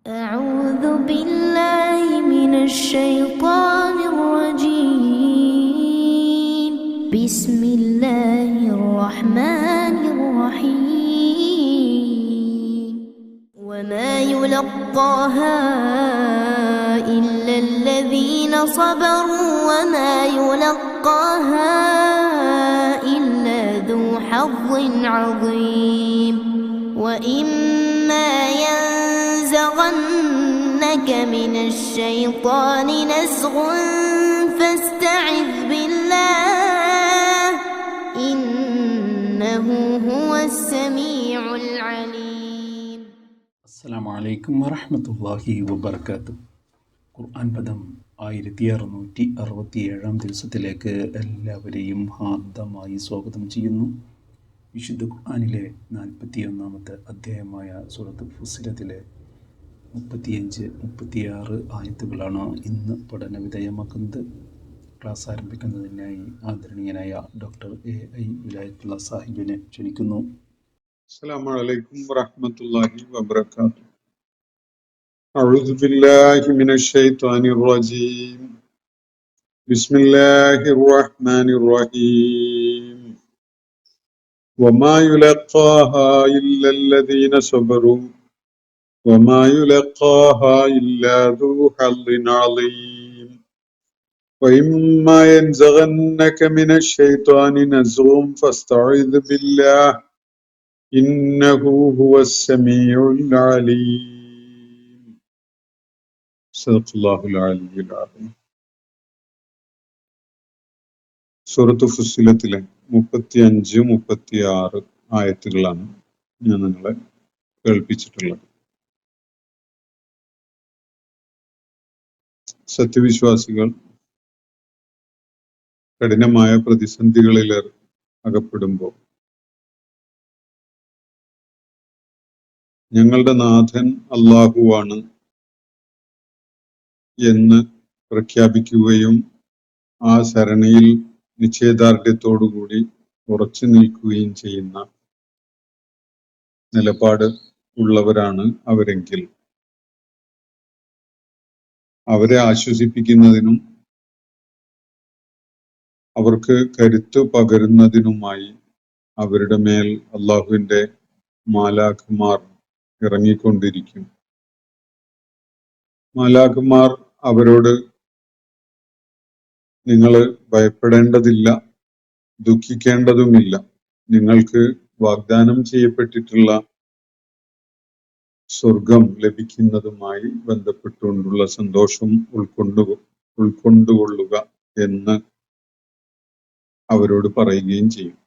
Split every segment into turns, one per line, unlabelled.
أعوذ بالله من الشيطان الرجيم بسم الله الرحمن الرحيم وما يلقاها إلا الذين صبروا وما يلقاها إلا ذو حظ عظيم وإما ينزغنك من الشيطان نزغ فاستعذ بالله إنه هو السميع العليم.
അസ്സലാമു അലൈക്കും വറഹ്മത്തുള്ളാഹി വബറകാതുഹു. ഖുർആൻ പദം 1667 ദിവസത്തിലേക്ക് എല്ലാവരെയും ഹാർദമായി സ്വാഗതം ചെയ്യുന്നു. വിശുദ്ധ ഖുർആനിലെ 41 അധ്യായമായ സൂറത്തുൽ ഫുസ്സിലത്തിലെ 35-36 ആയത്തുകളാണ് ഇന്ന് പഠന വിധേയമാക്കുന്നത്. ക്ലാസ് ആരംഭിക്കുന്നതിനായി ആദരണീയനായ ഡോക്ടർ A.I. വിലായത്തുള്ള സാഹിബിനെ ക്ഷണിക്കുന്നു.
السلام عليكم ورحمة الله وبركاته. أعوذ بالله من الشيطان الرجيم. بسم الله الرحمن الرحيم. وما يلقاها إلا الذين صبروا وما يلقاها إلا ذو حظ عظيم وإما ينزغنك من الشيطان نزغ فاستعذ بالله إنه هو السميع العليم. صدق الله العلي العظيم. സൂറത്ത് ഫുസ്സിലത്തിലെ 35-36 ആയത്തുകളാണ് ഞാൻ നിങ്ങളെ കേൾപ്പിച്ചിട്ടുള്ളത്. സത്യവിശ്വാസികൾ കഠിനമായ പ്രതിസന്ധികളിൽ അകപ്പെടുമ്പോൾ ഞങ്ങളുടെ നാഥൻ അല്ലാഹുവാണ് എന്ന് പ്രഖ്യാപിക്കുകയും ആ ശരണയിൽ നിശ്ചയദാർഢ്യത്തോടുകൂടി ഉറച്ചു നിൽക്കുകയും ചെയ്യുന്ന നിലപാട് ഉള്ളവരാണ് അവരെങ്കിൽ അവരെ ആശ്വസിപ്പിക്കുന്നതിനും അവർക്ക് കരുത്ത് പകരുന്നതിനുമായി അവരുടെ മേൽ അല്ലാഹുവിന്റെ മാലാഖമാർ ഇറങ്ങിക്കൊണ്ടിരിക്കും. മാലാഖമാർ അവരോട് നിങ്ങൾ ഭയപ്പെടേണ്ടതില്ല, ദുഃഖിക്കേണ്ടതുമില്ല, നിങ്ങൾക്ക് വാഗ്ദാനം ചെയ്യപ്പെട്ടിട്ടുള്ള സ്വർഗം ലഭിക്കുന്നതുമായി ബന്ധപ്പെട്ടുകൊണ്ടുള്ള സന്തോഷം ഉൾക്കൊണ്ടുകൊള്ളുക എന്ന് അവരോട് പറയുകയും ചെയ്യും.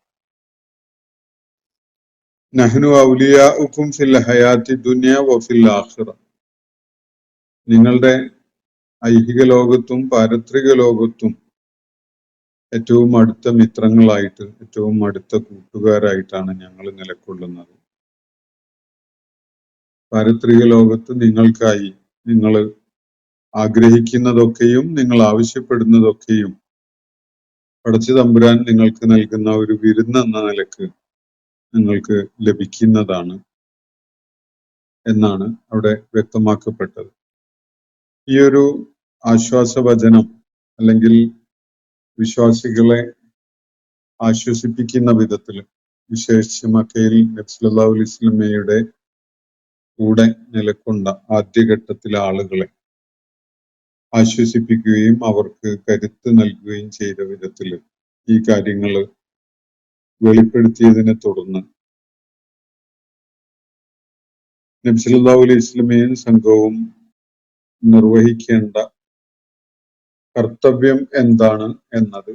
നഹ്നു ഔലിയാഉകും ഫിൽ ഹയാത്തി ദുനിയ വഫിൽ ആഖിറ. നിങ്ങളുടെ ഐഹിക ലോകത്തും പാരത്രിക ലോകത്തും ഏറ്റവും അടുത്ത മിത്രങ്ങളായിട്ട്, ഏറ്റവും അടുത്ത കൂട്ടുകാരായിട്ടാണ് ഞങ്ങൾ നിലകൊള്ളുന്നത്. പാരത്രിക ലോകത്ത് നിങ്ങൾക്കായി നിങ്ങൾ ആഗ്രഹിക്കുന്നതൊക്കെയും നിങ്ങൾ ആവശ്യപ്പെടുന്നതൊക്കെയും പടച്ച തമ്പുരാൻ നിങ്ങൾക്ക് നൽകുന്ന ഒരു വിരുന്നെന്ന നിലക്ക് നിങ്ങൾക്ക് ലഭിക്കുന്നതാണ് എന്നാണ് അവിടെ വ്യക്തമാക്കപ്പെട്ടത്. ഈ ഒരു ആശ്വാസവചനം അല്ലെങ്കിൽ വിശ്വാസികളെ ആശ്വസിപ്പിക്കുന്ന വിധത്തിൽ വിശേഷിച്ച് മക്കയിൽ നബി സല്ലല്ലാഹു അലൈഹി വസല്ലമയുടെ കൂടെ നിലകൊണ്ട ആദ്യഘട്ടത്തിലെ ആളുകളെ ആശ്വസിപ്പിക്കുകയും അവർക്ക് കരുത്ത് നൽകുകയും ചെയ്ത വിധത്തിൽ ഈ കാര്യങ്ങൾ വെളിപ്പെടുത്തിയതിനെ തുടർന്ന് നബി സല്ലല്ലാഹു അലൈഹി വസല്ലമയും സംഘവും നിർവഹിക്കേണ്ട കർത്തവ്യം എന്താണ് എന്നത്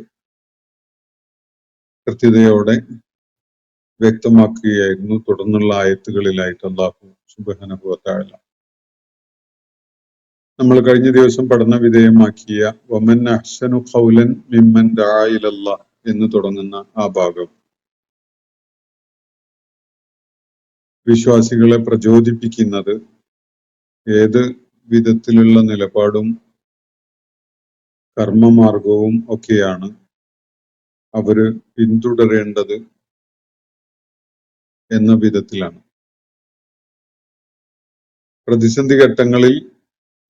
കൃത്യതയോടെ വ്യക്തമാക്കുകയായിരുന്നു തുടർന്നുള്ള ആയത്തുകളിലായിട്ട് അല്ലാഹു സുബ്ഹാനഹു വ തആല. നമ്മൾ കഴിഞ്ഞ ദിവസം പഠന വിധേയമാക്കിയ വമൻ അഹ്സനു ഖൗലൻ മിമ്മൻ ദഅ ഇലല്ലാഹ് എന്ന് തുടങ്ങുന്ന ആ ഭാഗം വിശ്വാസികളെ പ്രചോദിപ്പിക്കുന്നത് ഏത് വിധത്തിലുള്ള നിലപാടും കർമ്മമാർഗവും ഒക്കെയാണ് അവര് പിന്തുടരേണ്ടത് എന്ന വിധത്തിലാണ്. പ്രതിസന്ധി ഘട്ടങ്ങളിൽ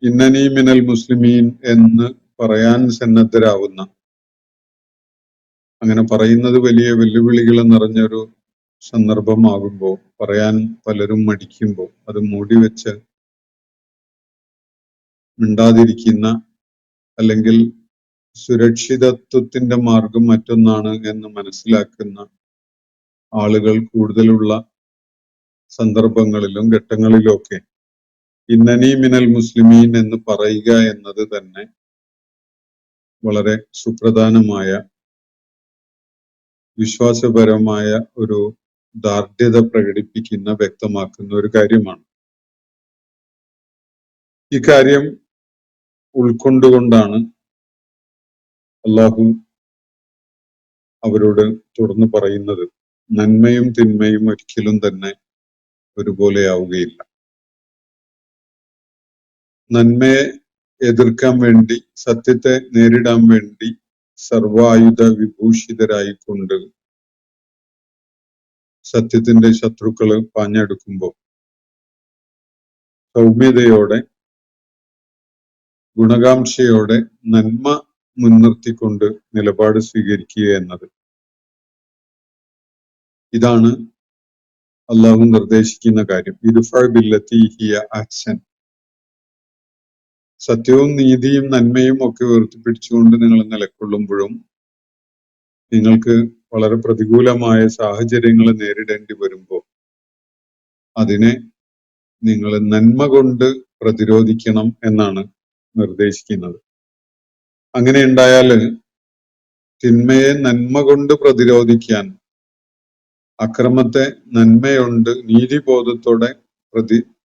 ഇന്നനീ മിനൽ മുസ്ലിമീൻ എന്ന് പറയാൻ സന്നദ്ധരാവുന്ന, അങ്ങനെ പറയുന്നത് വലിയ വെല്ലുവിളികൾ നിറഞ്ഞൊരു സന്ദർഭമാകുമ്പോൾ, പറയാൻ പലരും മടിക്കുമ്പോൾ അത് മൂടിവെച്ച് മിണ്ടാതിരിക്കുന്ന, അല്ലെങ്കിൽ സുരക്ഷിതത്വത്തിന്റെ മാർഗം മറ്റൊന്നാണ് എന്ന് മനസ്സിലാക്കുന്ന ആളുകൾ കൂടുതലുള്ള സന്ദർഭങ്ങളിലും ഘട്ടങ്ങളിലും ഒക്കെ ഇന്നനീ മിനൽ മുസ്ലിമീൻ എന്ന് പറയുക എന്നത് തന്നെ വളരെ സുപ്രധാനമായ, വിശ്വാസപരമായ ഒരു ദാർഢ്യത പ്രകടിപ്പിക്കുന്ന, വ്യക്തമാക്കുന്ന ഒരു കാര്യമാണ്. ഇക്കാര്യം ഉൾക്കൊണ്ടുകൊണ്ടാണ് അള്ളാഹു അവരോട് തുടർന്ന് പറയുന്നത്, നന്മയും തിന്മയും ഒരിക്കലും തന്നെ ഒരുപോലെയാവുകയില്ല. നന്മയെ എതിർക്കാൻ വേണ്ടി, സത്യത്തെ നേരിടാൻ വേണ്ടി സർവായുധ വിഭൂഷിതരായിക്കൊണ്ട് സത്യത്തിന്റെ ശത്രുക്കള് പാഞ്ഞെടുക്കുമ്പോൾ സൗമ്യതയോടെ, ഗുണകാംക്ഷയോടെ, നന്മ മുൻനിർത്തിക്കൊണ്ട് നിലപാട് സ്വീകരിക്കുക എന്നത്, ഇതാണ് അള്ളാഹു നിർദ്ദേശിക്കുന്ന കാര്യം. ഇർഫഅ ബില്ലത്തി ഹിയ അഹ്സൻ. സത്യവും നീതിയും നന്മയും ഒക്കെ ഉയർത്തിപ്പിടിച്ചുകൊണ്ട് നിങ്ങൾ നിലകൊള്ളുമ്പോഴും നിങ്ങൾക്ക് വളരെ പ്രതികൂലമായ സാഹചര്യങ്ങൾ നേരിടേണ്ടി വരുമ്പോൾ അതിനെ നിങ്ങൾ നന്മ കൊണ്ട് പ്രതിരോധിക്കണം എന്നാണ് നിർദ്ദേശിക്കുന്നത്. അങ്ങനെ ഉണ്ടായാൽ തിന്മയെ നന്മ കൊണ്ട് പ്രതിരോധിക്കാൻ, അക്രമത്തെ നന്മയുണ്ട് നീതിബോധത്തോടെ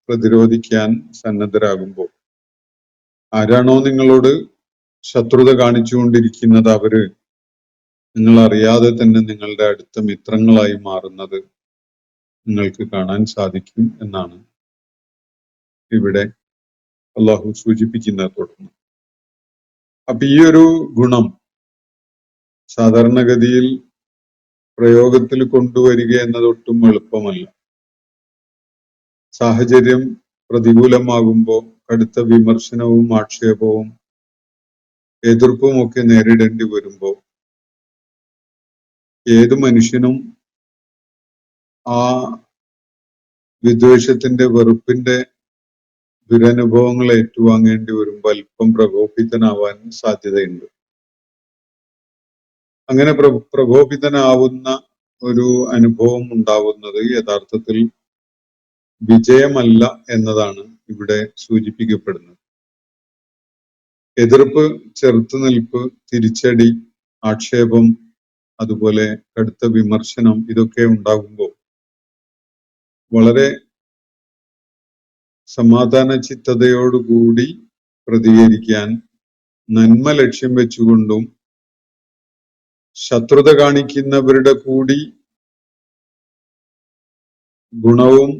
പ്രതിരോധിക്കാൻ സന്നദ്ധരാകുമ്പോൾ, ആരാണോ നിങ്ങളോട് ശത്രുത കാണിച്ചുകൊണ്ടിരിക്കുന്നത് അവര് നിങ്ങൾ അറിയാതെ തന്നെ നിങ്ങളുടെ അടുത്ത മിത്രങ്ങളായി മാറുന്നത് നിങ്ങൾക്ക് കാണാൻ സാധിക്കും എന്നാണ് ഇവിടെ അള്ളാഹു സൂചിപ്പിക്കുന്നത്. തുടർന്ന് അപ്പൊ ഈ ഒരു ഗുണം സാധാരണഗതിയിൽ പ്രയോഗത്തിൽ കൊണ്ടുവരിക എന്നതൊട്ടും എളുപ്പമല്ല. സാഹചര്യം പ്രതികൂലമാകുമ്പോൾ കടുത്ത വിമർശനവും ആക്ഷേപവും എതിർപ്പും ഒക്കെ നേരിടേണ്ടി വരുമ്പോൾ ഏത് മനുഷ്യനും ആ വിദ്വേഷത്തിന്റെ, വെറുപ്പിന്റെ ദുരനുഭവങ്ങൾ ഏറ്റുവാങ്ങേണ്ടി വരുമ്പോൾ അല്പം പ്രകോപിതനാവാൻ സാധ്യതയുണ്ട്. അങ്ങനെ പ്രകോപിതനാവുന്ന ഒരു അനുഭവം ഉണ്ടാവുന്നത് യഥാർത്ഥത്തിൽ വിജയമല്ല എന്നതാണ് ഇവിടെ സൂചിപ്പിക്കപ്പെടുന്നത്. എതിർപ്പ്, ചെറുത്തുനിൽപ്പ്, തിരിച്ചടി, ആക്ഷേപം, അതുപോലെ കടുത്ത വിമർശനം, ഇതൊക്കെ ഉണ്ടാകുമ്പോൾ വളരെ സമാധാന ചിത്തതയോടുകൂടി പ്രതികരിക്കാൻ, നന്മ ലക്ഷ്യം വെച്ചുകൊണ്ടും ശത്രുത കാണിക്കുന്നവരുടെ കൂടി ഗുണവും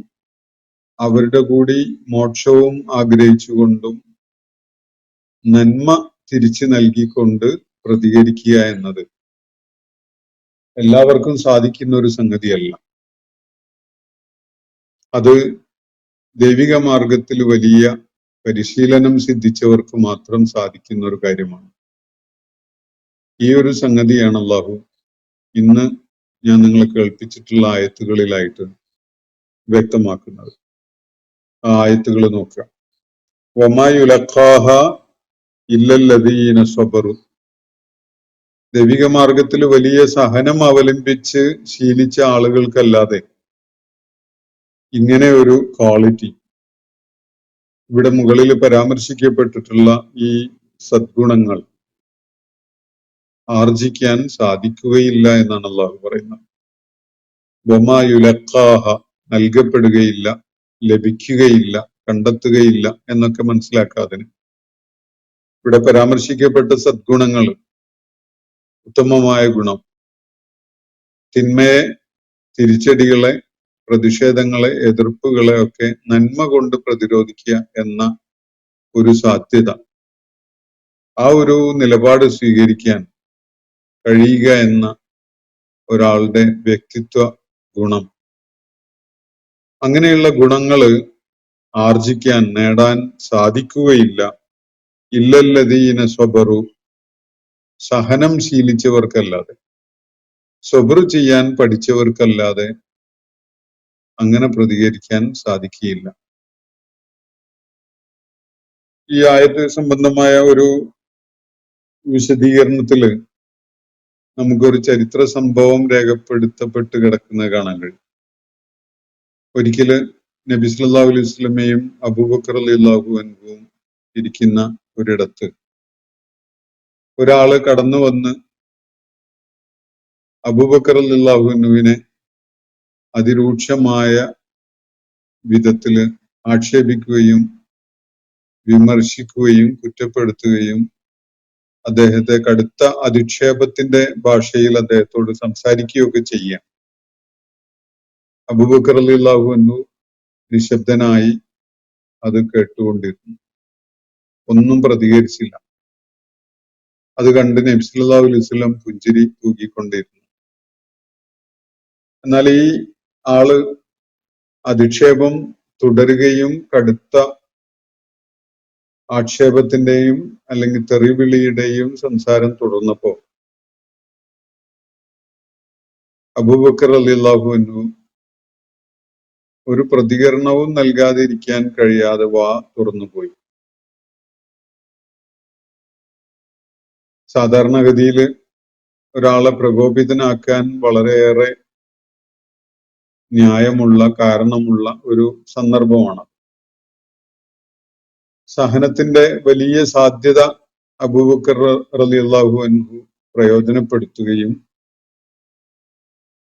അവരുടെ കൂടി മോക്ഷവും ആഗ്രഹിച്ചുകൊണ്ടും നന്മ തിരിച്ചു നൽകിക്കൊണ്ട് പ്രതികരിക്കുക എന്നത് എല്ലാവർക്കും സാധിക്കുന്ന ഒരു സംഗതിയല്ല. അത് ദൈവിക മാർഗത്തിൽ വലിയ പരിശീലനം സിദ്ധിച്ചവർക്ക് മാത്രം സാധിക്കുന്ന ഒരു കാര്യമാണ്. ഈ ഒരു സംഗതിയാണ് അല്ലാഹു ഇന്ന് ഞാൻ നിങ്ങളെ കേൾപ്പിച്ചിട്ടുള്ള ആയത്തുകളിലായിട്ട് വ്യക്തമാക്കുന്നത്. ആ ആയത്തുകൾ നോക്കുക. വമാ യുലഖാഹ ഇല്ലല്ലദീന സ്വബറു. ദൈവിക മാർഗത്തിൽ വലിയ സഹനം അവലംബിച്ച് ശീലിച്ച ആളുകൾക്കല്ലാതെ ഇങ്ങനെ ഒരു ക്വാളിറ്റി, ഇവിടെ മുകളിൽ പരാമർശിക്കപ്പെട്ടിട്ടുള്ള ഈ സദ്ഗുണങ്ങൾ ആർജിക്കാൻ സാധിക്കുകയില്ല എന്നാണ് അള്ളാഹു പറയുന്നത്. വമാ യുലഖാഹ, നൽകപ്പെടുകയില്ല, ലഭിക്കുകയില്ല, കണ്ടെത്തുകയില്ല എന്നൊക്കെ മനസ്സിലാക്കാതെ ഇവിടെ പരാമർശിക്കപ്പെട്ട സദ്ഗുണങ്ങൾ, ഉത്തമമായ ഗുണം, തിന്മയെ, തിരിച്ചടികളെ, പ്രതിഷേധങ്ങളെ, എതിർപ്പുകളെ ഒക്കെ നന്മ കൊണ്ട് പ്രതിരോധിക്കുക എന്ന ഒരു സാധ്യത, ആ ഒരു നിലപാട് സ്വീകരിക്കാൻ കഴിയുക എന്ന ഒരാളുടെ വ്യക്തിത്വ ഗുണം, അങ്ങനെയുള്ള ഗുണങ്ങള് ആർജിക്കാൻ നേടാൻ സാധിക്കുകയില്ല. ഇല്ലല്ലദീന സ്വബറു, സഹനം ശീലിച്ചവർക്കല്ലാതെ, സ്വബർ ചെയ്യാൻ പഠിച്ചവർക്കല്ലാതെ അങ്ങനെ പ്രതികരിക്കാൻ സാധിക്കുകയില്ല. ഈ ആയത്ത് സംബന്ധമായ ഒരു വിശദീകരണത്തില് നമുക്കൊരു ചരിത്ര സംഭവം രേഖപ്പെടുത്തപ്പെട്ട് കിടക്കുന്നത് കാണാൻ കഴിയും. ഒരിക്കല് നബി സല്ലല്ലാഹു അലൈഹി വസല്ലമയും അബൂബക്കർ റളിയല്ലാഹു അൻഹുവും ഇരിക്കുന്ന ഒരിടത്ത് ഒരാള് കടന്നു വന്ന് അബൂബക്കർ റളിയല്ലാഹു അൻഹുവിനെ അതിരൂക്ഷമായ വിധത്തില് ആക്ഷേപിക്കുകയും വിമർശിക്കുകയും കുറ്റപ്പെടുത്തുകയും അദ്ദേഹത്തെ കടുത്ത അധിക്ഷേപത്തിന്റെ ഭാഷയിൽ അദ്ദേഹത്തോട് സംസാരിക്കുകയൊക്കെ ചെയ്യാം. അബൂബക്കർ റളിയല്ലാഹു അൻഹു നിശബ്ദനായി അത് കേട്ടുകൊണ്ടിരുന്നു, ഒന്നും പ്രതികരിച്ചില്ല. അത് കണ്ട് നബി സല്ലല്ലാഹു അലൈഹി വസല്ലം പുഞ്ചിരി തൂക്കിക്കൊണ്ടിരുന്നു. എന്നാൽ ഈ ആള് അധിക്ഷേപം തുടരുകയും കടുത്ത ആക്ഷേപത്തിന്റെയും അല്ലെങ്കിൽ തെറിവിളിയുടെയും സംസാരം തുടർന്നപ്പോ അബൂബക്കർ റളിയല്ലാഹു അൻഹു ഒരു പ്രതികരണവും നൽകാതിരിക്കാൻ കഴിയാതെ വാ തുറന്നുപോയി. സാധാരണഗതിയിൽ ഒരാളെ പ്രകോപിതനാക്കാൻ വളരെയേറെ ന്യായമുള്ള കാരണമുള്ള ഒരു സന്ദർഭമാണ്. സഹനത്തിന്റെ വലിയ സാധ്യത അബൂബക്കർ റളിയല്ലാഹു അൻഹു പ്രയോജനപ്പെടുത്തുകയും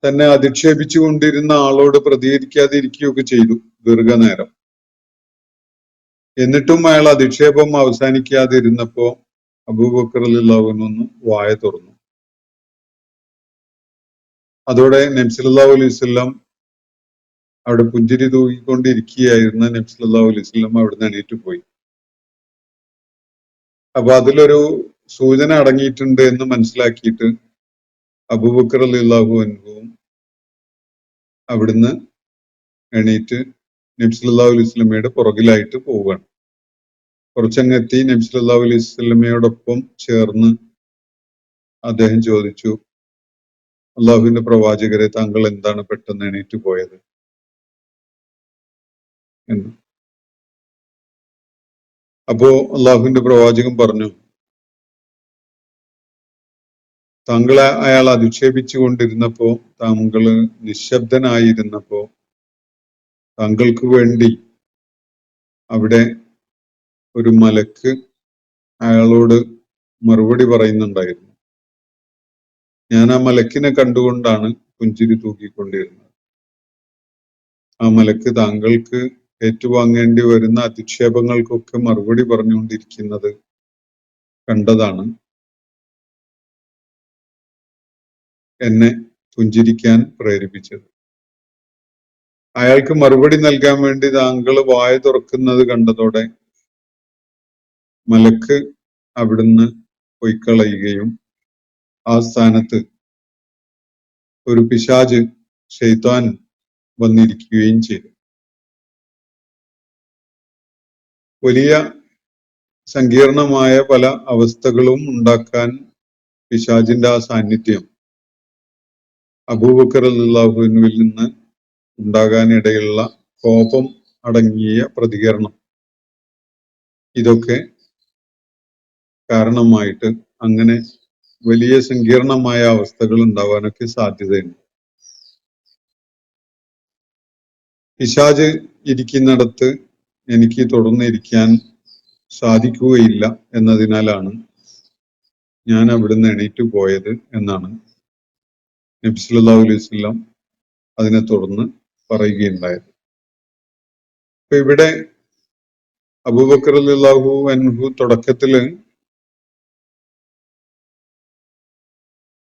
തന്നെ അധിക്ഷേപിച്ചു കൊണ്ടിരുന്ന ആളോട് പ്രതികരിക്കാതിരിക്കുകയൊക്കെ ചെയ്തു ദീർഘനേരം. എന്നിട്ടും അയാൾ അധിക്ഷേപം അവസാനിക്കാതിരുന്നപ്പോ അബൂബക്കർ റളിയല്ലാഹു അൻഹു ഒന്ന് വായ തുറന്നു. അതോടെ നബി സല്ലല്ലാഹു അലൈഹി വസല്ലം അവിടെ പുഞ്ചിരി തൂക്കിക്കൊണ്ടിരിക്കുകയായിരുന്ന നബി സല്ലല്ലാഹു അലൈഹി വസല്ലം അവിടുന്ന് എണീറ്റ് പോയി. അപ്പൊ അതിലൊരു സൂചന അടങ്ങിയിട്ടുണ്ട് എന്ന് മനസ്സിലാക്കിയിട്ട് അബൂബക്കർ റളിയല്ലാഹു അൻഹുവും അവിടുന്ന് എണീറ്റ് നബി സല്ലല്ലാഹു അലൈഹി വസല്ലമയുടെ പുറകിലായിട്ട് പോവുകയാണ്. കുറച്ചങ്ങെത്തി നബി സല്ലല്ലാഹു അലൈഹി വസല്ലമയോടൊപ്പം ചേർന്ന് അദ്ദേഹം ചോദിച്ചു, അള്ളാഹുവിന്റെ പ്രവാചകരെ, താങ്കൾ എന്താണ് പെട്ടെന്ന് എണീറ്റ് പോയത് എന്ന്. അപ്പോ അള്ളാഹുവിന്റെ പ്രവാചകൻ പറഞ്ഞു, താങ്കളെ അയാൾ അധിക്ഷേപിച്ചു കൊണ്ടിരുന്നപ്പോ, താങ്കള് നിശബ്ദനായിരുന്നപ്പോ താങ്കൾക്ക് വേണ്ടി അവിടെ ഒരു മലക്ക് അയാളോട് മറുപടി പറയുന്നുണ്ടായിരുന്നു. ഞാൻ ആ മലക്കിനെ കണ്ടുകൊണ്ടാണ് പുഞ്ചിരി തൂക്കിക്കൊണ്ടിരുന്നത്. ആ മലക്ക് താങ്കൾക്ക് ഏറ്റുവാങ്ങേണ്ടി വരുന്ന അധിക്ഷേപങ്ങൾക്കൊക്കെ മറുപടി പറഞ്ഞുകൊണ്ടിരിക്കുന്നത് കണ്ടതാണ് എന്നെ പുഞ്ചിരിക്കാൻ പ്രേരിപ്പിച്ചത്. അയാൾക്ക് മറുപടി നൽകാൻ വേണ്ടി താങ്കൾ വായ തുറക്കുന്നത് കണ്ടതോടെ മലക്ക് അവിടുന്ന് പൊയ്ക്കളയുകയും ആ സ്ഥാനത്ത് ഒരു പിശാച്, ശൈത്താൻ വന്നിരിക്കുകയും ചെയ്തു. വലിയ സങ്കീർണമായ പല അവസ്ഥകളും ഉണ്ടാക്കാൻ പിശാചിന്റെ ആ സാന്നിധ്യം അബൂബക്കർ റളിയല്ലാഹു അൻഹുവിൽ നിന്ന് ഉണ്ടാകാനിടയുള്ള കോപം അടങ്ങിയ പ്രതികരണം, ഇതൊക്കെ കാരണമായിട്ട് അങ്ങനെ വലിയ സങ്കീർണമായ അവസ്ഥകൾ ഉണ്ടാവാനൊക്കെ സാധ്യതയുണ്ട്. പിശാച് ഇരിക്കുന്നിടത്ത് എനിക്ക് തുടർന്നിരിക്കാൻ സാധിക്കുകയില്ല എന്നതിനാലാണ് ഞാൻ അവിടുന്ന് എണീറ്റ് പോയത് എന്നാണ് നബി സല്ലല്ലാഹു അലൈഹി വസല്ലം അതിനെ തുടർന്ന് പറയുകയുണ്ടായത്. അപ്പൊ ഇവിടെ അബൂബക്കർ റളിയല്ലാഹു അൻഹു തുടക്കത്തില്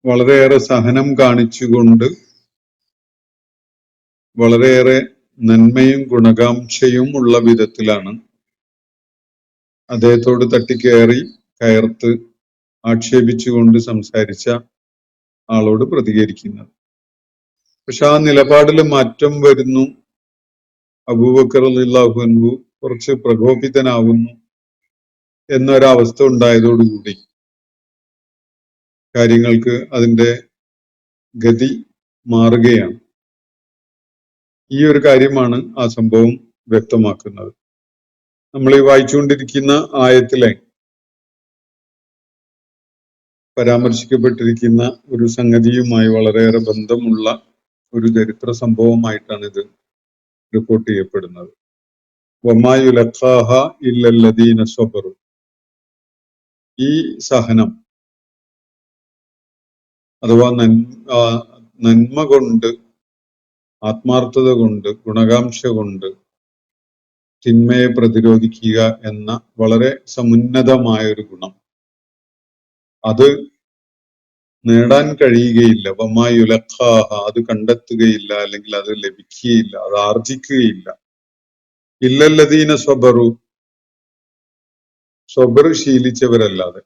വളരെയേറെ സഹനം കാണിച്ചുകൊണ്ട് വളരെയേറെ നന്മയും ഗുണകാംക്ഷയും ഉള്ള വിധത്തിലാണ് അദ്ദേഹത്തോട് തട്ടിക്കയറി കയർത്ത് ആക്ഷേപിച്ചുകൊണ്ട് സംസാരിച്ച ആളോട് പ്രതികരിക്കുന്നത്. പക്ഷെ ആ നിലപാടിൽ മാറ്റം വരുന്നു. അബൂബക്കർ റളിയല്ലാഹു അൻഹു കുറച്ച് പ്രകോപിതനാവുന്നു എന്നൊരവസ്ഥ ഉണ്ടായതോടുകൂടി കാര്യങ്ങൾക്ക് അതിന്റെ ഗതി മാറുകയാണ്. ഈ ഒരു കാര്യമാണ് ആ സംഭവം വ്യക്തമാക്കുന്നത്. നമ്മൾ ഈ വായിച്ചുകൊണ്ടിരിക്കുന്ന ആയത്തിലെ പരാമർശിക്കപ്പെട്ടിരിക്കുന്ന ഒരു സംഗതിയുമായി വളരെയേറെ ബന്ധമുള്ള ഒരു ചരിത്ര സംഭവമായിട്ടാണ് ഇത് റിപ്പോർട്ട് ചെയ്യപ്പെടുന്നത്. വമാ യുലഖാഹ ഇല്ലല്ലദീന സ്വബറു. ഈ സഹനം അഥവാ നന്മ കൊണ്ട്, ആത്മാർത്ഥത കൊണ്ട്, ഗുണകാംക്ഷ കൊണ്ട് തിന്മയെ പ്രതിരോധിക്കുക എന്ന വളരെ സമുന്നതമായ ഒരു ഗുണം അത് നേടാൻ കഴിയുകയില്ല. വമാ യുലഖാഹ, അത് കണ്ടെത്തുകയില്ല, അല്ലെങ്കിൽ അത് ലഭിക്കുകയില്ല, അത് ആർജിക്കുകയില്ല. ഇല്ലല്ലദീന സ്വബറു, സ്വബർ ശീലിച്ചവരല്ലാതെ,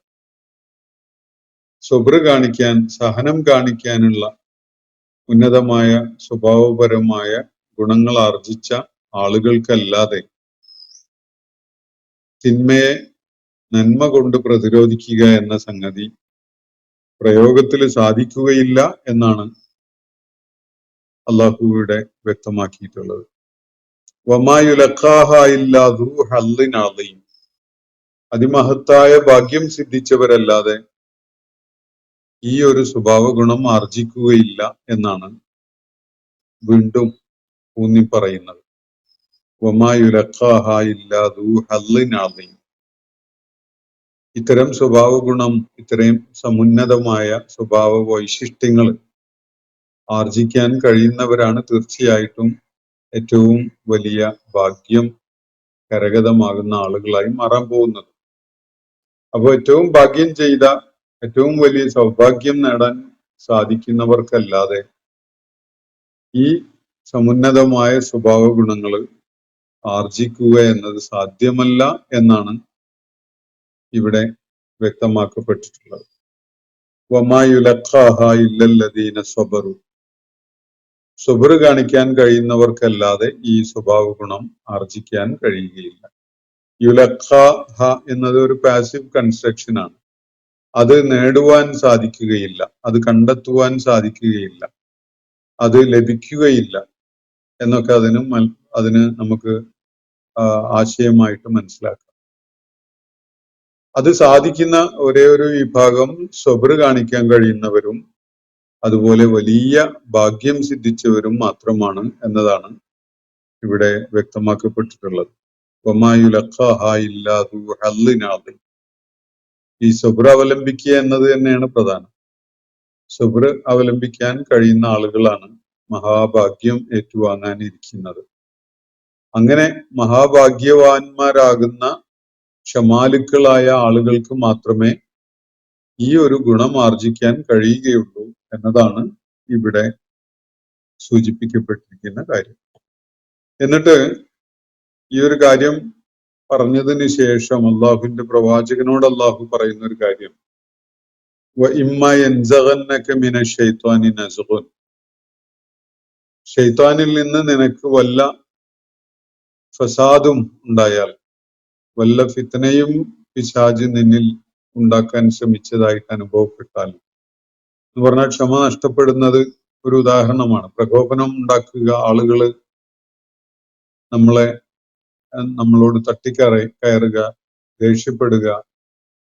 സ്വബർ കാണിക്കാൻ, സഹനം കാണിക്കാനുള്ള ഉന്നതമായ സ്വഭാവപരമായ ഗുണങ്ങൾ ആർജിച്ച ആളുകൾക്കല്ലാതെ തിന്മയെ നന്മ കൊണ്ട് പ്രതിരോധിക്കുക എന്ന സംഗതി പ്രയോഗത്തിൽ സാധിക്കുകയില്ല എന്നാണ് അള്ളാഹുവിടെ വ്യക്തമാക്കിയിട്ടുള്ളത്. വമാ യുലഖാഹ ഇല്ലാ ദൂ ഹള്ളിൻ അളീം. അതിമഹത്തായ ഭാഗ്യം സിദ്ധിച്ചവരല്ലാതെ ഈ ഒരു സ്വഭാവ ഗുണം ആർജിക്കുകയില്ല എന്നാണ് വീണ്ടും ഊന്നി പറയുന്നത്. വമാ യുലഖാഹ ഇല്ലാ ദൂ ഹള്ളിൻ അളീം. ഇത്തരം സ്വഭാവ ഗുണം, ഇത്രയും സമുന്നതമായ സ്വഭാവ വൈശിഷ്ട്യങ്ങൾ ആർജിക്കാൻ കഴിയുന്നവരാണ് തീർച്ചയായിട്ടും ഏറ്റവും വലിയ ഭാഗ്യം കരഗതമാകുന്ന ആളുകളായി മാറാൻ പോകുന്നത്. അപ്പോൾ ഏറ്റവും ഭാഗ്യം ചെയ്ത, ഏറ്റവും വലിയ സൗഭാഗ്യം നേടാൻ സാധിക്കുന്നവർക്കല്ലാതെ ഈ സമുന്നതമായ സ്വഭാവ ഗുണങ്ങൾ ആർജിക്കുക എന്നത് സാധ്യമല്ല എന്നാണ് ഇവിടെ വ്യക്തമാക്കപ്പെട്ടിട്ടുള്ളത്. വമാ യുലഖാഹ ഇല്ലല്ലദീന സ്വബറു. സ്വബർ കാണിക്കാൻ കഴിയുന്നവർക്കല്ലാതെ ഈ സ്വഭാവ ഗുണം ആർജിക്കാൻ കഴിയുകയില്ല. യുലഖാഹ എന്നത് ഒരു പാസീവ് കൺസ്ട്രക്ഷൻ ആണ്. അത് നേടുവാൻ സാധിക്കുകയില്ല, അത് കണ്ടെത്തുവാൻ സാധിക്കുകയില്ല, അത് ലഭിക്കുകയില്ല എന്നൊക്കെ അതിന് നമുക്ക് ആശയമായിട്ട് മനസ്സിലാക്കാം. അത് സാധിക്കുന്ന ഒരേ ഒരു വിഭാഗം സ്വബർ കാണിക്കാൻ കഴിയുന്നവരും അതുപോലെ വലിയ ഭാഗ്യം സിദ്ധിച്ചവരും മാത്രമാണ് എന്നതാണ് ഇവിടെ വ്യക്തമാക്കപ്പെട്ടിട്ടുള്ളത്. വമാ യുലഖാഹ ഇല്ലാ ദൂ ഹള്ളിൻ അളീം. ഈ സ്വബർ അവലംബിക്കുക എന്നത് തന്നെയാണ് പ്രധാനം. സ്വബർ അവലംബിക്കാൻ കഴിയുന്ന ആളുകളാണ് മഹാഭാഗ്യം ഏറ്റുവാങ്ങാനിരിക്കുന്നത്. അങ്ങനെ മഹാഭാഗ്യവാന്മാരാകുന്ന ക്ഷമാലുക്കളായ ആളുകൾക്ക് മാത്രമേ ഈ ഒരു ഗുണം ആർജിക്കാൻ കഴിയുകയുള്ളൂ എന്നതാണ് ഇവിടെ സൂചിപ്പിക്കപ്പെട്ടിരിക്കുന്ന കാര്യം. എന്നിട്ട് ഈ ഒരു കാര്യം പറഞ്ഞതിന് ശേഷം അള്ളാഹുവിന്റെ പ്രവാചകനോട് അള്ളാഹു പറയുന്ന ഒരു കാര്യം, വഇമ്മാ യൻസഗന്നക മിനശ് ശൈത്വാനി നസ്ഗുൻ. ശൈത്വാനിൽ നിന്ന് നിനക്ക് വല്ല ഫസാദും ഉണ്ടായാൽ, വല്ല ഫിത്നയും പിശാച് നിന്നിൽ ഉണ്ടാക്കാൻ ശ്രമിച്ചതായിട്ട് അനുഭവപ്പെട്ടാൽ, എന്ന് പറഞ്ഞാൽ ക്ഷമ നഷ്ടപ്പെടുന്നത് ഒരു ഉദാഹരണമാണ്. പ്രകോപനം ഉണ്ടാക്കുക, ആളുകള് നമ്മളോട് തട്ടിക്കയറുക, ദേഷ്യപ്പെടുക,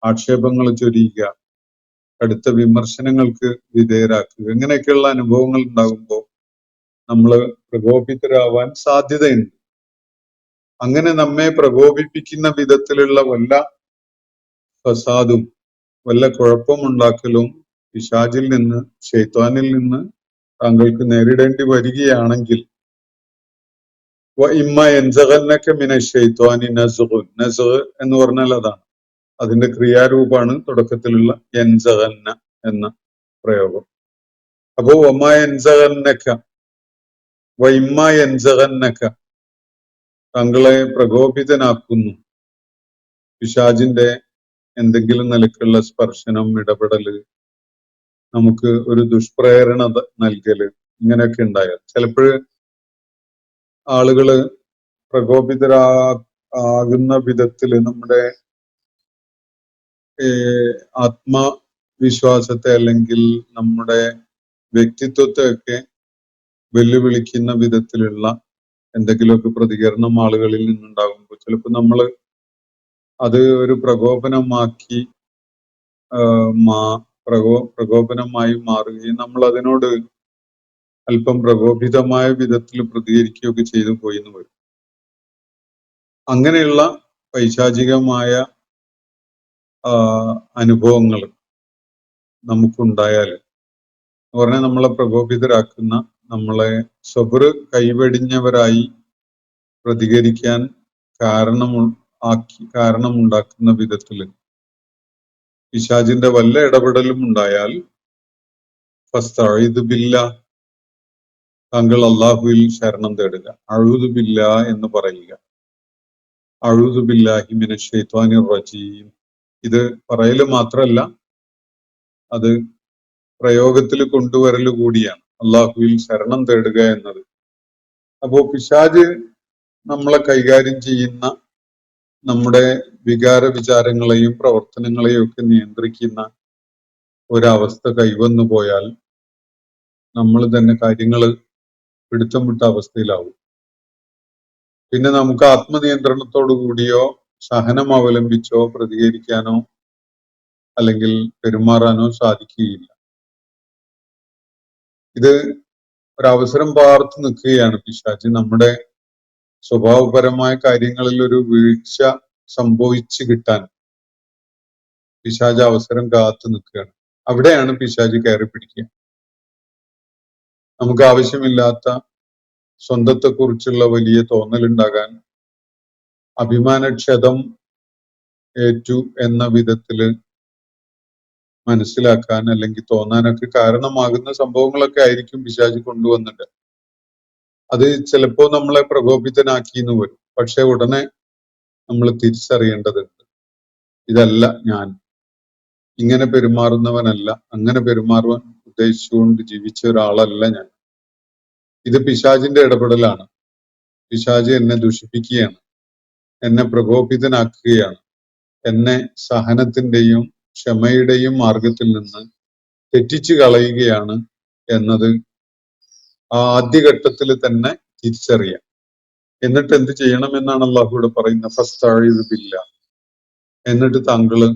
ആക്ഷേപങ്ങൾ ചൊരിയുക, കടുത്ത വിമർശനങ്ങൾക്ക് വിധേയരാക്കുക, ഇങ്ങനെയൊക്കെയുള്ള അനുഭവങ്ങൾ ഉണ്ടാകുമ്പോൾ നമ്മൾ പ്രകോപിതരാവാൻ സാധ്യതയുണ്ട്. അങ്ങനെ നമ്മെ പ്രകോപിപ്പിക്കുന്ന വിധത്തിലുള്ള വല്ല ഫസാദും, വല്ല കുഴപ്പമുണ്ടാക്കലും പിശാചിൽ നിന്ന്, ശൈത്വാനിൽ നിന്ന് താങ്കൾക്ക് നേരിടേണ്ടി വരികയാണെങ്കിൽ, വഇമ്മാ യൻസഗന്നക മിനശ് ശൈത്വാനി നസ്ഗുൻ. നസ്ഗ് എന്ന് പറഞ്ഞാൽ അതാണ്, അതിന്റെ ക്രിയാരൂപമാണ് തുടക്കത്തിലുള്ള യൻസഗന്ന എന്ന പ്രയോഗം. അപ്പോ വമാ യൻസഗന്നക, വഇമ്മാ യൻസഗന്നക, താങ്കളെ പ്രകോപിതനാക്കുന്നു പിശാചിന്റെ എന്തെങ്കിലും നിലക്കുള്ള സ്പർശനം, ഇടപെടല്, നമുക്ക് ഒരു ദുഷ്പ്രേരണ നൽകല്, ഇങ്ങനെയൊക്കെ ഉണ്ടായാൽ ചിലപ്പോൾ ആളുകള് ആകുന്ന വിധത്തിൽ നമ്മുടെ ആത്മവിശ്വാസത്തെ അല്ലെങ്കിൽ നമ്മുടെ വ്യക്തിത്വത്തെ ഒക്കെ വെല്ലുവിളിക്കുന്ന വിധത്തിലുള്ള എന്തെങ്കിലുമൊക്കെ പ്രതികരണം ആളുകളിൽ നിന്നുണ്ടാകുമ്പോൾ ചിലപ്പോൾ നമ്മൾ അത് ഒരു പ്രകോപനമാക്കി പ്രകോപനമായി മാറുകയും നമ്മൾ അതിനോട് അല്പം പ്രകോപിതമായ വിധത്തിൽ പ്രതികരിക്കുകയൊക്കെ ചെയ്തു പോയി എന്ന് വരും. അങ്ങനെയുള്ള പൈശാചികമായ അനുഭവങ്ങൾ നമുക്കുണ്ടായാൽ എന്ന് പറഞ്ഞാൽ നമ്മളെ പ്രകോപിതരാക്കുന്ന, നമ്മളെ കൈവെടിഞ്ഞവരായി പ്രതികരിക്കാൻ കാരണമുണ്ടാക്കുന്ന വിധത്തിൽ പിശാചിന്റെ വല്ല ഇടപെടലും ഉണ്ടായാൽ ഫസ്തഈദ് ബില്ലാ, താങ്കൾ അല്ലാഹുവിൽ ശരണം തേടുക. അഊദു ബില്ലാ എന്ന് പറയുക. അഊദു ബില്ലാഹി മിനശ് ശൈത്വാനിർ റജീം. ഇത് പറയല് മാത്രമല്ല, അത് പ്രയോഗത്തിൽ കൊണ്ടുവരൽ കൂടിയാണ്, അല്ലാഹുവിൽ ശരണം തേടുക എന്നത്. അപ്പോ പിശാച് നമ്മളെ കൈകാര്യം ചെയ്യുന്ന നമ്മുടെ വികാര വിചാരങ്ങളെയും പ്രവർത്തനങ്ങളെയും ഒക്കെ നിയന്ത്രിക്കുന്ന ഒരവസ്ഥ കൈവന്നു പോയാൽ നമ്മൾ തന്നെ കാര്യങ്ങൾ പിടുത്തം വിട്ട അവസ്ഥയിലാവും. പിന്നെ നമുക്ക് ആത്മനിയന്ത്രണത്തോടു കൂടിയോ സഹനം അവലംബിച്ചോ പ്രതികരിക്കാനോ അല്ലെങ്കിൽ പെരുമാറാനോ സാധിക്കുകയില്ല. ഇത് ഒരവസരം പാർത്തു നിൽക്കുകയാണ് പിശാച്. നമ്മുടെ സ്വഭാവപരമായ കാര്യങ്ങളിൽ ഒരു വീഴ്ച സംഭവിച്ചു കിട്ടാൻ പിശാച് അവസരം കാത്തു നിൽക്കുകയാണ്. അവിടെയാണ് പിശാച് കയറി പിടിക്കുക. നമുക്ക് ആവശ്യമില്ലാത്ത സ്വന്തത്തെക്കുറിച്ചുള്ള വലിയ തോന്നലുണ്ടാകാൻ, അഭിമാനക്ഷതം ഏറ്റു എന്ന വിധത്തില് മനസ്സിലാക്കാൻ അല്ലെങ്കിൽ തോന്നാനൊക്കെ കാരണമാകുന്ന സംഭവങ്ങളൊക്കെ ആയിരിക്കും പിശാച് കൊണ്ടുവന്നിട്ട്. അത് ചിലപ്പോ നമ്മളെ പ്രകോപിതനാക്കി എന്ന് വരും. പക്ഷെ ഉടനെ നമ്മൾ തിരിച്ചറിയേണ്ടതുണ്ട്, ഇതല്ല ഞാൻ, ഇങ്ങനെ പെരുമാറുന്നവനല്ല, അങ്ങനെ പെരുമാറുവാൻ ഉദ്ദേശിച്ചുകൊണ്ട് ജീവിച്ച ഒരാളല്ല ഞാൻ. ഇത് പിശാചിന്റെ ഇടപെടലാണ്. പിശാച് എന്നെ ദുഷിപ്പിക്കുകയാണ്, എന്നെ പ്രകോപിതനാക്കുകയാണ്, എന്നെ സഹനത്തിന്റെയും ക്ഷമയുടെയും മാർഗത്തിൽ നിന്ന് തെറ്റിച്ചു കളയുകയാണ് എന്നത് ആദ്യഘട്ടത്തിൽ തന്നെ തിരിച്ചറിയാം. എന്നിട്ട് എന്ത് ചെയ്യണമെന്നാണ് അള്ളാഹുവിടെ പറയുന്നത്? ഫസ്തഈദ് ബില്ലാ. എന്നിട്ട് താങ്കള്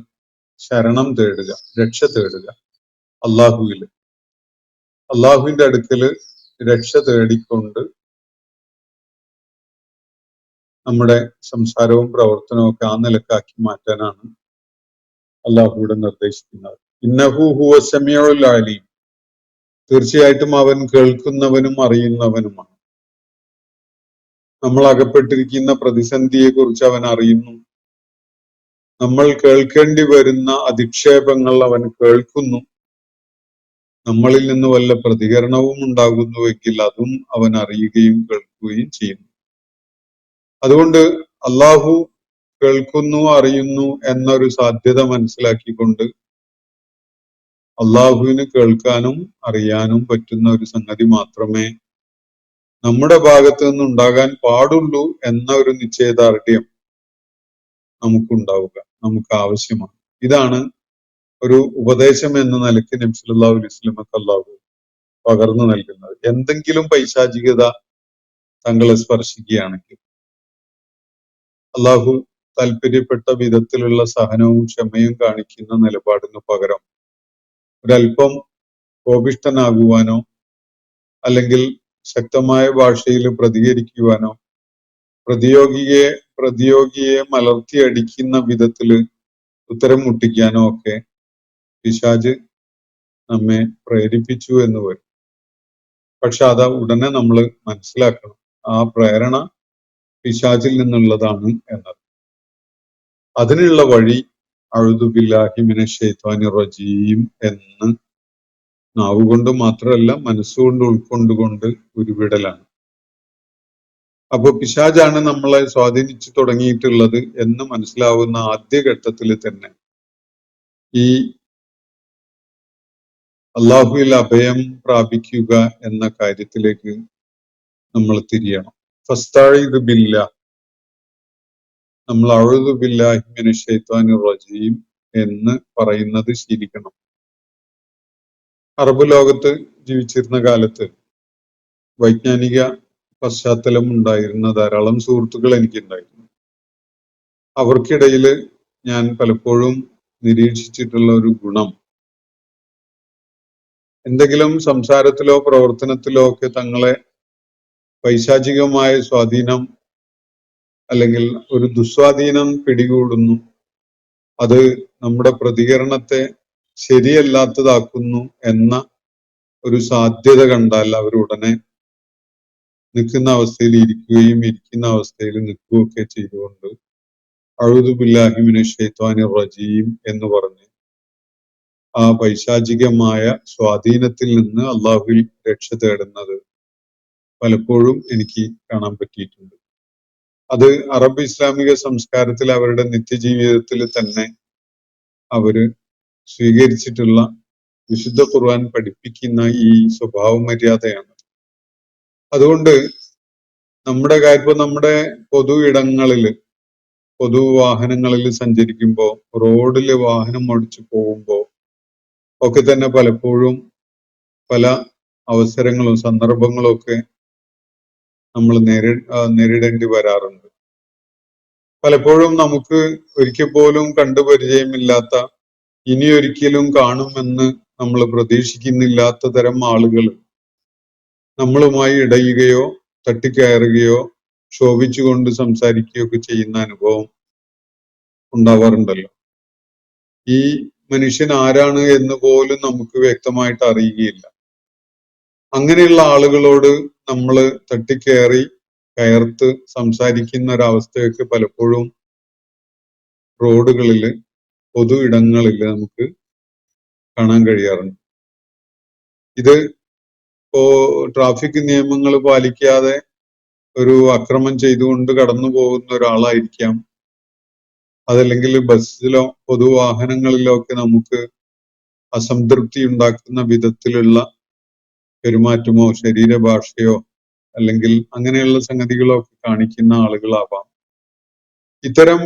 ശരണം തേടുക, രക്ഷ തേടുക അള്ളാഹുവിൽ. അള്ളാഹുവിന്റെ അടുക്കല് രക്ഷ തേടിക്കൊണ്ട് നമ്മുടെ സംസാരവും പ്രവർത്തനവും ഒക്കെ ആ നിലക്കാക്കി മാറ്റാനാണ് അള്ളാഹുവിടെ നിർദ്ദേശിക്കുന്നത്. ഇന്നഹു ഹുവ സമീഉൽ അലീം. തീർച്ചയായിട്ടും അവൻ കേൾക്കുന്നവനും അറിയുന്നവനുമാണ്. നമ്മൾ അകപ്പെട്ടിരിക്കുന്ന പ്രതിസന്ധിയെ കുറിച്ച് അവൻ അറിയുന്നു. നമ്മൾ കേൾക്കേണ്ടി വരുന്ന അധിക്ഷേപങ്ങൾ അവൻ കേൾക്കുന്നു. നമ്മളിൽ നിന്ന് വല്ല പ്രതികരണവും ഉണ്ടാകുന്നുവെങ്കിൽ അതും അവൻ അറിയുകയും കേൾക്കുകയും ചെയ്യുന്നു. അതുകൊണ്ട് അള്ളാഹു കേൾക്കുന്നു, അറിയുന്നു എന്നൊരു സാധ്യത മനസ്സിലാക്കിക്കൊണ്ട് അള്ളാഹുവിന് കേൾക്കാനും അറിയാനും പറ്റുന്ന ഒരു സംഗതി മാത്രമേ നമ്മുടെ ഭാഗത്ത് നിന്നുണ്ടാകാൻ പാടുള്ളൂ എന്ന ഒരു നിശ്ചയദാർഢ്യം നമുക്കുണ്ടാവുക, നമുക്ക് ആവശ്യമാണ്. ഇതാണ് ഒരു ഉപദേശം എന്ന നിലയ്ക്ക് നബി സല്ലല്ലാഹു അലൈഹി വസല്ലമക്ക് അല്ലാഹു പകർന്നു നൽകുന്നത്. എന്തെങ്കിലും പൈശാചികത തങ്ങളെ സ്പർശിക്കുകയാണെങ്കിൽ അള്ളാഹു താല്പര്യപ്പെട്ട വിധത്തിലുള്ള സഹനവും ക്ഷമയും കാണിക്കുന്ന നിലപാടിന് പകരം ഒരല്പം കോപിഷ്ഠനാകുവാനോ അല്ലെങ്കിൽ ശക്തമായ ഭാഷയിൽ പ്രതികരിക്കുവാനോ പ്രതിയോഗിയെ മലർത്തിയടിക്കുന്ന വിധത്തിൽ ഉത്തരം മുട്ടിക്കാനോ ഒക്കെ പിശാച് നമ്മെ പ്രേരിപ്പിച്ചു എന്ന് വരും. പക്ഷെ അത് ഉടനെ നമ്മൾ മനസ്സിലാക്കണം, ആ പ്രേരണ പിശാചിൽ നിന്നുള്ളതാണ് എന്നത്. അതിനുള്ള വഴി അഊദു ബില്ലാഹി മിനശ് ശൈത്വാനിർ റജീം എന്ന് നാവുകൊണ്ട് മാത്രമല്ല മനസ്സുകൊണ്ട് ഉൾക്കൊണ്ടുകൊണ്ട് ഉരുവിടലാണ്. അപ്പൊ പിശാചാണ് നമ്മളെ സ്വാധീനിച്ചു തുടങ്ങിയിട്ടുള്ളത് എന്ന് മനസ്സിലാവുന്ന ആദ്യഘട്ടത്തിൽ തന്നെ ഈ അള്ളാഹുവിൽ അഭയം പ്രാപിക്കുക എന്ന കാര്യത്തിലേക്ക് നമ്മൾ തിരിയണം. ഫസ്തഈദ് ബില്ലാ. നമ്മൾ അഊദു ബില്ലാഹി മിനശ് ശൈത്വാനിർ റജീം എന്ന് പറയുന്നത് ശീലിക്കണം. അറബ് ലോകത്ത് ജീവിച്ചിരുന്ന കാലത്ത് വൈജ്ഞാനിക പശ്ചാത്തലം ഉണ്ടായിരുന്ന ധാരാളം സുഹൃത്തുക്കൾ എനിക്കുണ്ടായിരുന്നു. അവർക്കിടയിൽ ഞാൻ പലപ്പോഴും നിരീക്ഷിച്ചിട്ടുള്ള ഒരു ഗുണം, എന്തെങ്കിലും സംസാരത്തിലോ പ്രവർത്തനത്തിലോ ഒക്കെ തങ്ങളെ പൈശാചികമായ സ്വാധീനം അല്ലെങ്കിൽ ഒരു ദുസ്വാധീനം പിടികൂടുന്നു, അത് നമ്മുടെ പ്രതികരണത്തെ ശരിയല്ലാത്തതാക്കുന്നു എന്ന ഒരു സാധ്യത കണ്ടാൽ അവർ ഉടനെ നിൽക്കുന്ന അവസ്ഥയിൽ ഇരിക്കുകയും ഇരിക്കുന്ന അവസ്ഥയിൽ നിൽക്കുകയൊക്കെ ചെയ്തുകൊണ്ട് അഊദു ബില്ലാഹി മിനശ് ശൈത്വാനിർ റജീം എന്ന് പറഞ്ഞ് ആ പൈശാചികമായ സ്വാധീനത്തിൽ നിന്ന് അള്ളാഹുവിൽ രക്ഷ തേടുന്നത് പലപ്പോഴും എനിക്ക് കാണാൻ പറ്റിയിട്ടുണ്ട്. അത് അറബ് ഇസ്ലാമിക സംസ്കാരത്തിൽ അവരുടെ നിത്യജീവിതത്തിൽ തന്നെ അവര് സ്വീകരിച്ചിട്ടുള്ള വിശുദ്ധ ഖുർആൻ പഠിപ്പിക്കുന്ന ഈ സ്വഭാവ മര്യാദയാണ്. അതുകൊണ്ട് നമ്മുടെ നമ്മുടെ പൊതു ഇടങ്ങളില്, പൊതു വാഹനങ്ങളിൽ സഞ്ചരിക്കുമ്പോൾ, റോഡില് വാഹനം ഓടിച്ചു പോകുമ്പോൾ ഒക്കെ തന്നെ പലപ്പോഴും പല അവസരങ്ങളും സന്ദർഭങ്ങളും ഒക്കെ നമ്മൾ നേരിടേണ്ടി വരാറുണ്ട്. പലപ്പോഴും നമുക്ക് ഒരിക്കൽ പോലും കണ്ടു പരിചയമില്ലാത്ത, ഇനിയൊരിക്കലും കാണുമെന്ന് നമ്മൾ പ്രതീക്ഷിക്കുന്നില്ലാത്ത തരം ആളുകൾ നമ്മളുമായി ഇടയുകയോ തട്ടിക്കയറുകയോ ശോഭിച്ചുകൊണ്ട് സംസാരിക്കുകയോ ഒക്കെ ചെയ്യുന്ന അനുഭവം ഉണ്ടാവാറുണ്ടല്ലോ. ഈ മനുഷ്യൻ ആരാണ് എന്ന് പോലും നമുക്ക് വ്യക്തമായിട്ട് അറിയുകയില്ല. അങ്ങനെയുള്ള ആളുകളോട് നമ്മൾ തട്ടിക്കയറി കയർത്ത് സംസാരിക്കുന്ന ഒരവസ്ഥയൊക്കെ പലപ്പോഴും റോഡുകളില്, പൊതു ഇടങ്ങളിൽ നമുക്ക് കാണാൻ കഴിയാറുണ്ട്. ഇത് ട്രാഫിക് നിയമങ്ങൾ പാലിക്കാതെ ഒരു അക്രമം ചെയ്തുകൊണ്ട് കടന്നു പോകുന്ന ഒരാളായിരിക്കാം. അതല്ലെങ്കിൽ ബസ്സിലോ പൊതുവാഹനങ്ങളിലോ ഒക്കെ നമുക്ക് അസംതൃപ്തി ഉണ്ടാക്കുന്ന വിധത്തിലുള്ള പെരുമാറ്റമോ ശരീരഭാഷയോ അല്ലെങ്കിൽ അങ്ങനെയുള്ള സംഗതികളോ ഒക്കെ കാണിക്കുന്ന ആളുകളാവാം. ഇത്തരം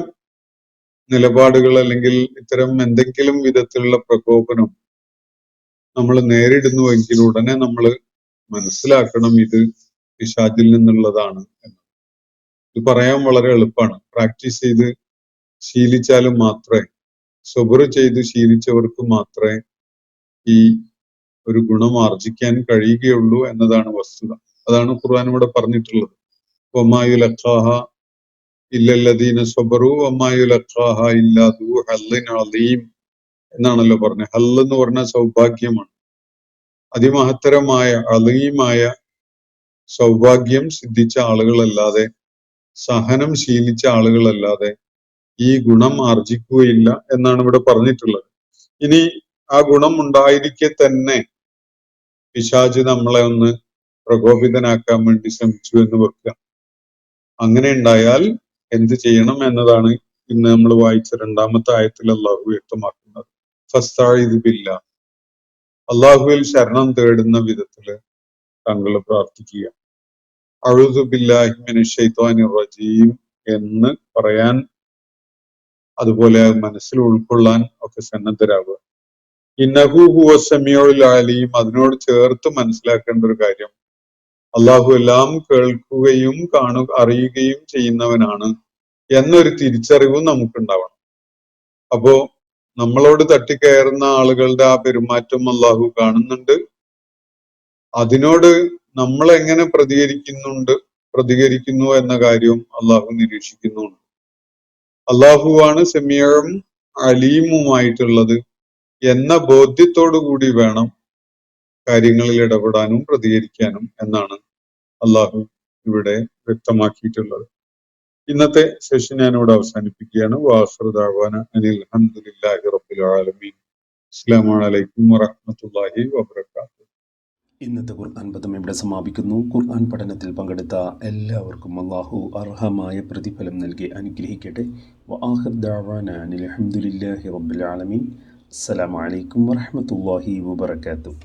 നിലപാടുകൾ അല്ലെങ്കിൽ ഇത്തരം എന്തെങ്കിലും വിധത്തിലുള്ള പ്രകോപനം നമ്മൾ നേരിടുന്നുവെങ്കിൽ ഉടനെ നമ്മൾ മനസ്സിലാക്കണം ഇത് പിശാചിൽ നിന്നുള്ളതാണ് എന്ന്. ഇത് പറയാൻ വളരെ എളുപ്പമാണ്. പ്രാക്ടീസ് ചെയ്ത് ശീലിച്ചാലും മാത്രമേ, സബർ ചെയ്ത് ശീലിച്ചവർക്ക് മാത്രമേ ഈ ഒരു ഗുണം ആർജിക്കാൻ കഴിയുകയുള്ളൂ എന്നതാണ് വസ്തുത. അതാണ് ഖുർആൻ ഇവിടെ പറഞ്ഞിട്ടുള്ളത്. വമാ യുലഖാഹ ഇല്ലല്ലദീന സബറു വമാ യുലഖാഹ ഇല്ലാ ദൂ ഹള്ളിൻ അളീം എന്നാണല്ലോ പറഞ്ഞത്. ഹല്ല് എന്ന് പറഞ്ഞാൽ സൗഭാഗ്യമാണ്. അതിമഹത്തരമായ അളീമായ സൗഭാഗ്യം സിദ്ധിച്ച ആളുകളല്ലാതെ, സഹനം ശീലിച്ച ആളുകളല്ലാതെ ഈ ഗുണം ആർജിക്കുകയില്ല എന്നാണ് ഇവിടെ പറഞ്ഞിട്ടുള്ളത്. ഇനി ആ ഗുണം ഉണ്ടായിരിക്കെ തന്നെ പിശാച് നമ്മളെ ഒന്ന് പ്രകോപിതനാക്കാൻ വേണ്ടി ശ്രമിച്ചു എന്ന് വെക്കുക. അങ്ങനെ ഉണ്ടായാൽ എന്ത് ചെയ്യണം എന്നതാണ് ഇന്ന് നമ്മൾ വായിച്ച 2-ാമത്തെ ആയത്തിൽ അള്ളാഹു വ്യക്തമാക്കുന്നത്. ഫസ്തഈദ് ബില്ലാഹ്, അള്ളാഹുവിൽ ശരണം തേടുന്ന വിധത്തില് താങ്കൾ പ്രാർത്ഥിക്കുക. അഊദു ബില്ലാഹി മിനശ് ശൈത്വാനിർ റജീം എന്ന് പറയാൻ, അതുപോലെ മനസ്സിൽ ഉൾക്കൊള്ളാൻ ഒക്കെ സന്നദ്ധരാകുക. ഇന്നഹു ഹുവസ് സമീഉൽ അലീം, അതിനോട് ചേർത്ത് മനസ്സിലാക്കേണ്ട ഒരു കാര്യം, അള്ളാഹു എല്ലാം കേൾക്കുകയും അറിയുകയും ചെയ്യുന്നവനാണ് എന്നൊരു തിരിച്ചറിവും നമുക്കുണ്ടാവണം. അപ്പോ നമ്മളോട് തട്ടിക്കയറുന്ന ആളുകളുടെ ആ പെരുമാറ്റം അള്ളാഹു കാണുന്നുണ്ട്. അതിനോട് നമ്മൾ എങ്ങനെ പ്രതികരിക്കുന്നു എന്ന കാര്യവും അള്ളാഹു നിരീക്ഷിക്കുന്നുണ്ട്. അള്ളാഹുവാണ് സമീഉം അലീമുമായിട്ടുള്ളത് എന്ന ബോധ്യത്തോടു കൂടി വേണം കാര്യങ്ങളിൽ ഇടപെടാനും പ്രതികരിക്കാനും എന്നാണ് അള്ളാഹു ഇവിടെ വ്യക്തമാക്കിയിട്ടുള്ളത്. ഇന്നത്തെ സെഷൻ ഞാനിവിടെ അവസാനിപ്പിക്കുകയാണ്. വാഖിറു ദഅ്വാന അനിൽ ഹംദുലില്ലാഹി റബ്ബിൽ ആലമീൻ. അസ്സലാമു അലൈക്കും വറഹ്മത്തുള്ളാഹി വബറകാതുഹു.
ഇന്നത്തെ ഖുർആൻ പദം ഇവിടെ സമാപിക്കുന്നു. ഖുർആൻ പഠനത്തിൽ പങ്കെടുത്ത എല്ലാവർക്കും അല്ലാഹു അർഹമായ പ്രതിഫലം നൽകി അനുഗ്രഹിക്കട്ടെ. വആഖിറു ദഅ്വാന അനിൽ ഹംദുലില്ലാഹി റബ്ബിൽ ആലമീൻ. അസ്സലാമു അലൈക്കും വറഹ്മത്തുള്ളാഹി വബറകാതുഹു.